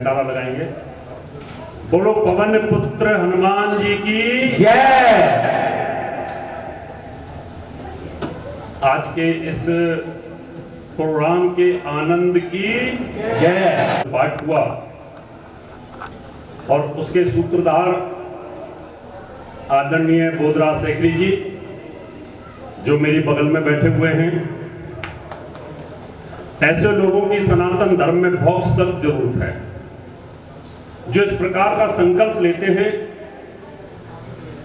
नारा लगाएंगे। बोलो पवन पुत्र हनुमान जी की जय। आज के इस प्रोग्राम के आनंद की जय। पाठ हुआ और उसके सूत्रधार आदरणीय बोधराज सेकरी जी जो मेरी बगल में बैठे हुए हैं। ऐसे लोगों की सनातन धर्म में बहुत सख्त जरूरत है जो इस प्रकार का संकल्प लेते हैं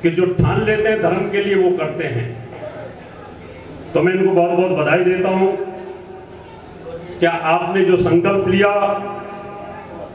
कि जो ठान लेते हैं धर्म के लिए वो करते हैं। तो मैं इनको बहुत बहुत बधाई देता हूं। क्या आपने जो संकल्प लिया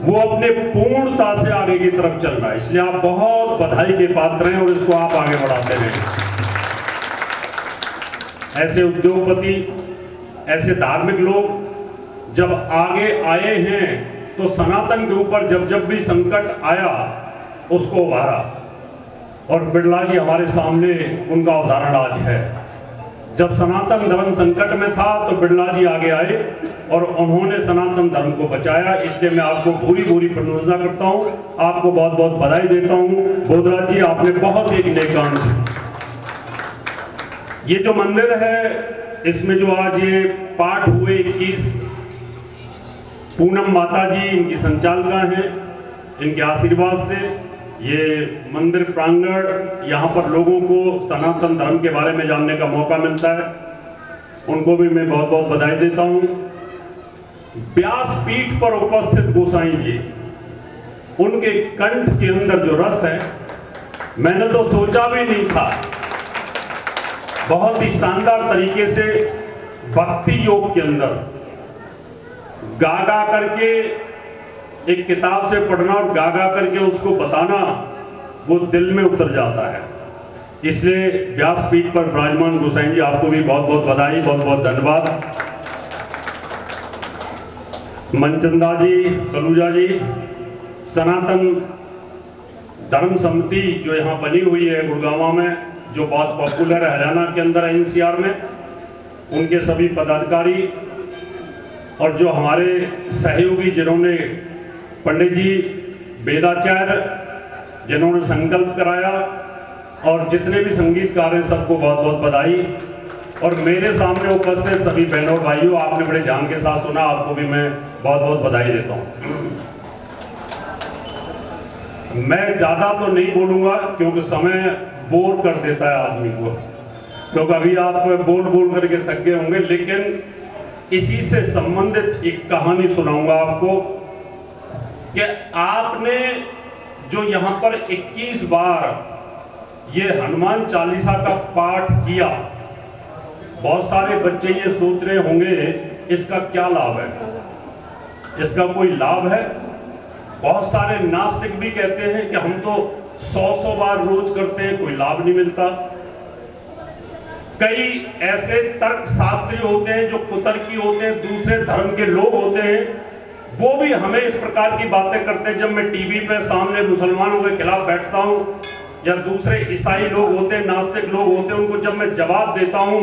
वो अपने पूर्णता से आगे की तरफ चल रहा है, इसलिए आप बहुत बधाई के पात्र हैं और इसको आप आगे बढ़ाते हैं। ऐसे उद्योगपति, ऐसे धार्मिक लोग जब आगे आए हैं तो सनातन के ऊपर जब भी संकट आया उसको उभारा, और बिरला जी हमारे सामने उनका उदाहरण आज है। जब सनातन धर्म संकट में था तो बिरला जी आगे आए और उन्होंने सनातन धर्म को बचाया। इसलिए मैं आपको भूरी भूरी प्रशंसा करता हूं, आपको बहुत बहुत बधाई देता हूं। बोधराज जी आपने बहुत एक नेक काम किया। ये जो मंदिर है इसमें जो आज ये पाठ हुए 21 पूनम माता जी इनकी संचालिका हैं, इनके आशीर्वाद से ये मंदिर प्रांगण, यहाँ पर लोगों को सनातन धर्म के बारे में जानने का मौका मिलता है। उनको भी मैं बहुत बहुत बधाई देता हूँ। व्यास पीठ पर उपस्थित गोसाई जी, उनके कंठ के अंदर जो रस है मैंने तो सोचा भी नहीं था। बहुत ही शानदार तरीके से भक्ति योग के अंदर गा गा करके एक किताब से पढ़ना और गा गा करके उसको बताना वो दिल में उतर जाता है। इसलिए व्यासपीठ पर विराजमान गोसाई जी आपको भी बहुत बहुत बधाई, बहुत बहुत धन्यवाद। मनचंदा जी, सलूजा जी, सनातन धर्म समिति जो यहाँ बनी हुई है गुड़गांव में, जो बहुत पॉपुलर है हरियाणा के अंदर एनसीआर में, उनके सभी पदाधिकारी और जो हमारे सहयोगी जिन्होंने पंडित जी वेदाचार्य जिन्होंने संकल्प कराया और जितने भी संगीतकार हैं सबको बहुत बहुत बधाई। और मेरे सामने उपस्थित सभी बहनों और भाइयों, आपने बड़े ध्यान के साथ सुना, आपको भी मैं बहुत बहुत बधाई देता हूँ। मैं ज़्यादा तो नहीं बोलूँगा क्योंकि समय बोर कर देता है आदमी को, क्योंकि अभी आप बोल बोल करके थक गए होंगे। लेकिन इसी से संबंधित एक कहानी सुनाऊंगा आपको कि आपने जो यहाँ पर 21 बार ये हनुमान चालीसा का पाठ किया, बहुत सारे बच्चे ये सोच रहे होंगे इसका क्या लाभ है। इसका कोई लाभ है? बहुत सारे नास्तिक भी कहते हैं कि हम तो 100 बार रोज करते हैं, कोई लाभ नहीं मिलता। कई ऐसे तर्क शास्त्री होते हैं जो कुतर्की होते हैं, दूसरे धर्म के लोग होते हैं, वो भी हमें इस प्रकार की बातें करते हैं। जब मैं टीवी पे सामने मुसलमानों के खिलाफ बैठता हूं या दूसरे ईसाई लोग होते हैं, नास्तिक लोग होते हैं, उनको जब मैं जवाब देता हूं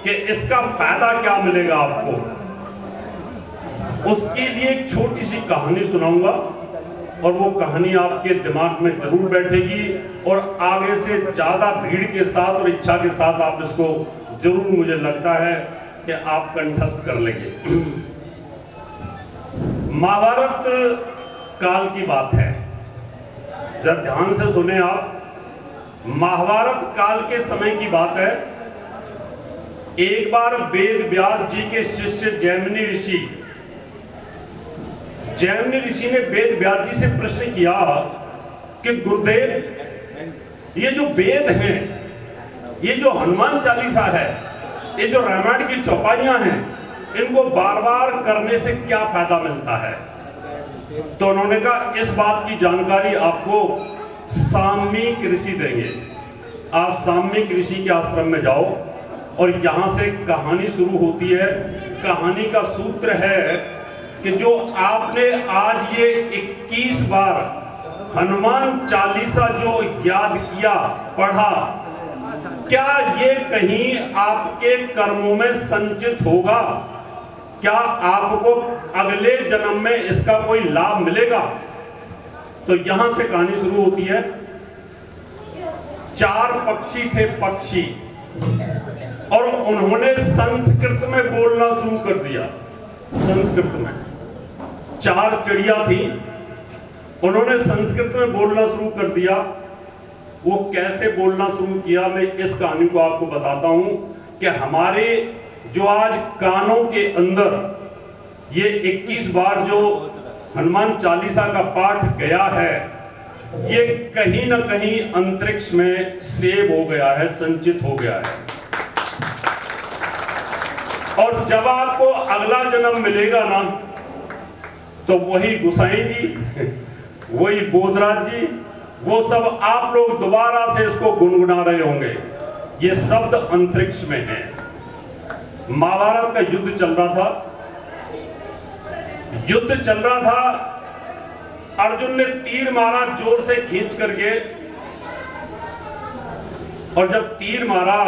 कि इसका फायदा क्या मिलेगा आपको, उसके लिए एक छोटी सी कहानी सुनाऊंगा और वो कहानी आपके दिमाग में जरूर बैठेगी और आगे से ज्यादा भीड़ के साथ और इच्छा के साथ आप इसको जरूर, मुझे लगता है कि आप कंठस्थ कर लेंगे। महाभारत काल की बात है, जब ध्यान से सुने आप। महाभारत काल के समय की बात है। एक बार वेद व्यास जी के शिष्य जैमिनी ऋषि ने वेद व्यास जी से प्रश्न किया कि गुरुदेव, ये जो वेद हैं, ये जो हनुमान चालीसा है, ये जो रामायण की चौपाइयां हैं, इनको बार बार करने से क्या फायदा मिलता है? तो उन्होंने कहा इस बात की जानकारी आपको साम्यिक ऋषि देंगे। आप साम्यिक ऋषि के आश्रम में जाओ और यहां से कहानी शुरू होती है। कहानी का सूत्र है कि जो आपने आज ये 21 बार हनुमान चालीसा जो याद किया, पढ़ा, क्या ये कहीं आपके कर्मों में संचित होगा? क्या आपको अगले जन्म में इसका कोई लाभ मिलेगा? तो यहां से कहानी शुरू होती है। 4 पक्षी थे, पक्षी, और उन्होंने संस्कृत में बोलना शुरू कर दिया। संस्कृत में 4 चिड़िया थी, उन्होंने संस्कृत में बोलना शुरू कर दिया। वो कैसे बोलना शुरू किया, मैं इस कहानी को आपको बताता हूं कि हमारे जो आज कानों के अंदर ये 21 बार जो हनुमान चालीसा का पाठ गया है, ये कहीं ना कहीं अंतरिक्ष में सेव हो गया है, संचित हो गया है। और जब आपको अगला जन्म मिलेगा ना, तो वही गुसाई जी, वही बोधराज जी, वो सब आप लोग दोबारा से इसको गुनगुना रहे होंगे। ये शब्द अंतरिक्ष में है। महाभारत का युद्ध चल रहा था, युद्ध चल रहा था। अर्जुन ने तीर मारा जोर से खींच करके, और जब तीर मारा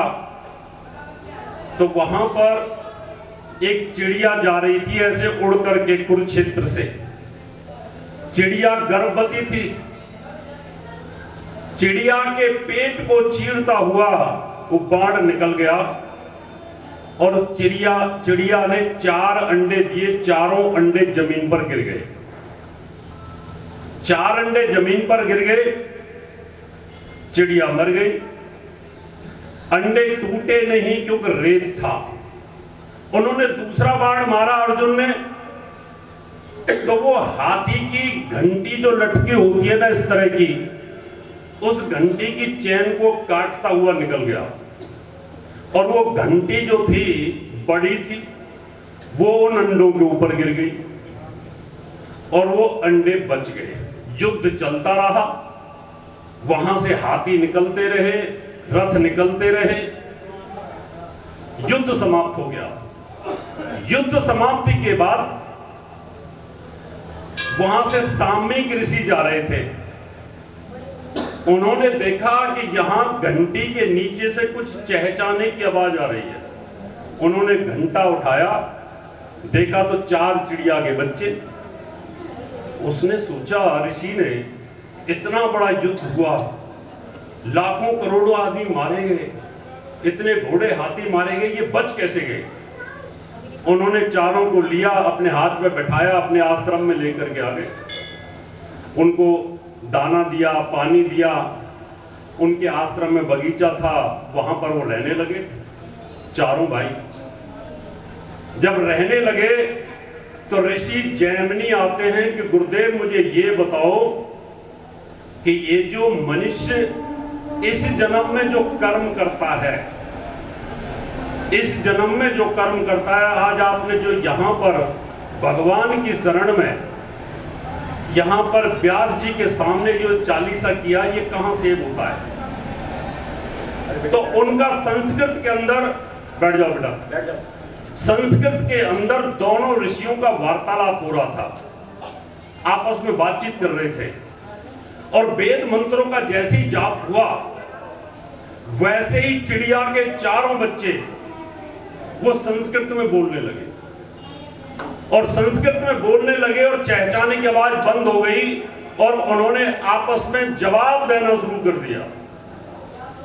तो वहां पर एक चिड़िया जा रही थी ऐसे उड़ करके कुरुक्षेत्र से। चिड़िया गर्भवती थी। चिड़िया के पेट को चीरता हुआ वो बाण निकल गया, और चिड़िया ने 4 अंडे दिए। चारों अंडे जमीन पर गिर गए। 4 अंडे जमीन पर गिर गए, चिड़िया मर गई। अंडे टूटे नहीं क्योंकि रेत था। उन्होंने दूसरा बाण मारा अर्जुन ने, तो वो हाथी की घंटी जो लटकी होती है ना इस तरह की, उस घंटी की चैन को काटता हुआ निकल गया। और वो घंटी जो थी बड़ी थी, वो उन अंडों के ऊपर गिर गई और वो अंडे बच गए। युद्ध चलता रहा, वहां से हाथी निकलते रहे, रथ निकलते रहे। युद्ध समाप्त हो गया। युद्ध समाप्ति के बाद वहां से सामयिक ऋषि जा रहे थे। उन्होंने देखा कि यहां घंटी के नीचे से कुछ चहचहाने की आवाज आ रही है। उन्होंने घंटा उठाया, देखा तो 4 चिड़िया के बच्चे। उसने सोचा, ऋषि ने, इतना बड़ा युद्ध हुआ, लाखों करोड़ों आदमी मारे गए, इतने घोड़े हाथी मारे गए, ये बच कैसे गए? उन्होंने चारों को लिया, अपने हाथ में बैठाया, अपने आश्रम में लेकर के आ गए। उनको दाना दिया, पानी दिया। उनके आश्रम में बगीचा था, वहां पर वो रहने लगे चारों भाई। जब रहने लगे तो ऋषि जैमिनी आते हैं कि गुरुदेव मुझे ये बताओ कि ये जो मनुष्य इस जन्म में जो कर्म करता है, इस जन्म में जो कर्म करता है, आज आपने जो यहाँ पर भगवान की शरण में यहाँ पर व्यास जी के सामने जो चालीसा किया, ये कहाँ सेव होता है? तो उनका संस्कृत के अंदर, बैठ जाओ बेटा, बैठ जाओ। संस्कृत के अंदर दोनों ऋषियों का वार्तालाप हो रहा था, आपस में बातचीत कर रहे थे। और वेद मंत्रों का जैसे ही जाप हुआ, वैसे ही चिड़िया के चारों बच्चे वो संस्कृत में बोलने लगे, और संस्कृत में बोलने लगे, और चहचहाने की आवाज बंद हो गई, और उन्होंने आपस में जवाब देना शुरू कर दिया।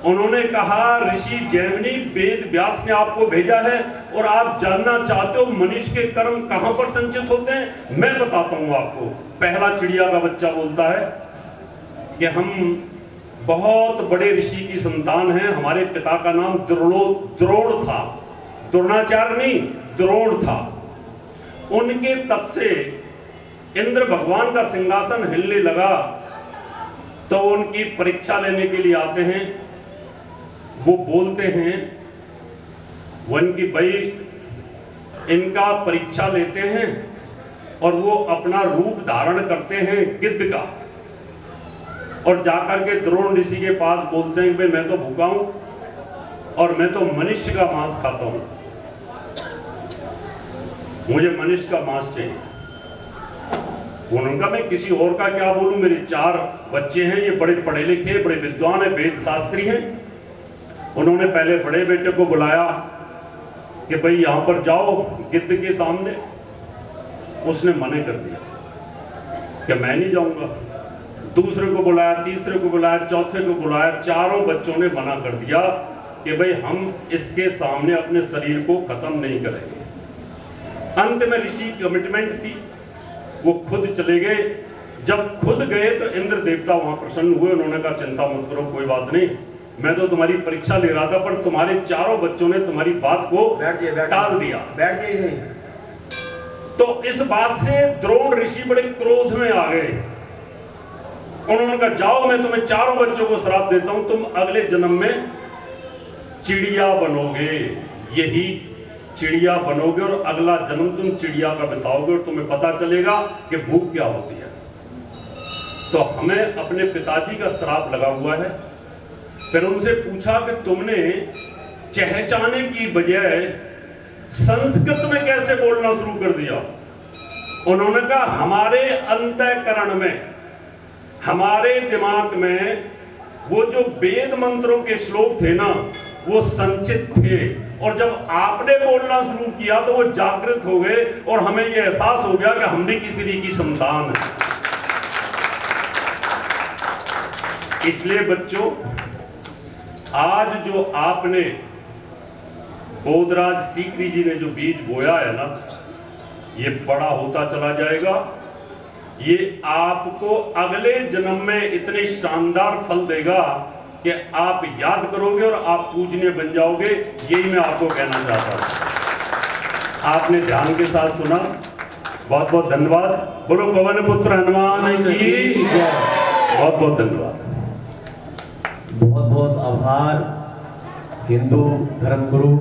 उन्होंने कहा, ऋषि जैमिनी, वेद व्यास ने आपको भेजा है और आप जानना चाहते हो मनुष्य के कर्म कहां पर संचित होते हैं? मैं बताता हूं आपको। पहला चिड़िया का बच्चा बोलता है कि हम बहुत बड़े ऋषि की संतान हैं, हमारे पिता का नाम द्रोण था, द्रोणाचार्य नहीं, द्रोण था। उनके तप से इंद्र भगवान का सिंहासन हिलने लगा, तो उनकी परीक्षा लेने के लिए आते हैं। वो बोलते हैं, वन की भाई इनका परीक्षा लेते हैं, और वो अपना रूप धारण करते हैं गिद्ध का, और जाकर के द्रोण ऋषि के पास बोलते हैं कि भाई मैं तो भूखा हूं और मैं तो मनुष्य का मांस खाता हूं, मुझे मनुष्य का मांस चाहिए। उनका मैं किसी और का क्या बोलूं, मेरे 4 बच्चे हैं, ये बड़े पढ़े लिखे, बड़े विद्वान है, वेद शास्त्री हैं। उन्होंने पहले बड़े बेटे को बुलाया कि भाई यहाँ पर जाओ, गिद्ध के सामने, उसने मना कर दिया कि मैं नहीं जाऊंगा। दूसरे को बुलाया, तीसरे को बुलाया, चौथे को बुलाया, चारों बच्चों ने मना कर दिया कि भाई हम इसके सामने अपने शरीर को खत्म नहीं करेंगे। अंत में ऋषि की कमिटमेंट थी, वो खुद चले गए। जब खुद गए तो इंद्र देवता वहां प्रसन्न हुए, उन्होंने कहा चिंता मत करो, कोई बात नहीं, मैं तो तुम्हारी परीक्षा ले रहा था, पर तुम्हारे चारों बच्चों ने तुम्हारी बात को टाल दिया। बैठ जाइए। तो इस बात से द्रोण ऋषि बड़े क्रोध में आ गए। उन्होंने कहा जाओ, मैं तुम्हें चारों बच्चों को श्राप देता हूं, तुम अगले जन्म में चिड़िया बनोगे, यही चिड़िया बनोगे और अगला जन्म तुम चिड़िया का बिताओगे और तुम्हें पता चलेगा कि भूख क्या होती है। तो हमें अपने पिताजी का श्राप लगा हुआ है। फिर उनसे पूछा कि तुमने चहचाने की बजाय संस्कृत में कैसे बोलना शुरू कर दिया? उन्होंने कहा हमारे अंतःकरण में, हमारे दिमाग में वो जो वेद मंत्रों के श्लोक थे ना, वो संचित थे, और जब आपने बोलना शुरू किया तो वो जागृत हो गए और हमें ये एहसास हो गया कि हम भी किसी ऋषि की संतान है। इसलिए बच्चों, आज जो आपने बोधराज सीकरी जी ने जो बीज बोया है ना, ये बड़ा होता चला जाएगा। ये आपको अगले जन्म में इतने शानदार फल देगा कि आप याद करोगे और आप पूजनीय बन जाओगे। यही मैं आपको कहना चाहता हूं। आपने ध्यान के साथ सुना, बहुत बहुत धन्यवाद। बोलो पवन पुत्र हनुमान की जय। बहुत बहुत धन्यवाद। बहुत बहुत आभार हिंदू धर्मगुरु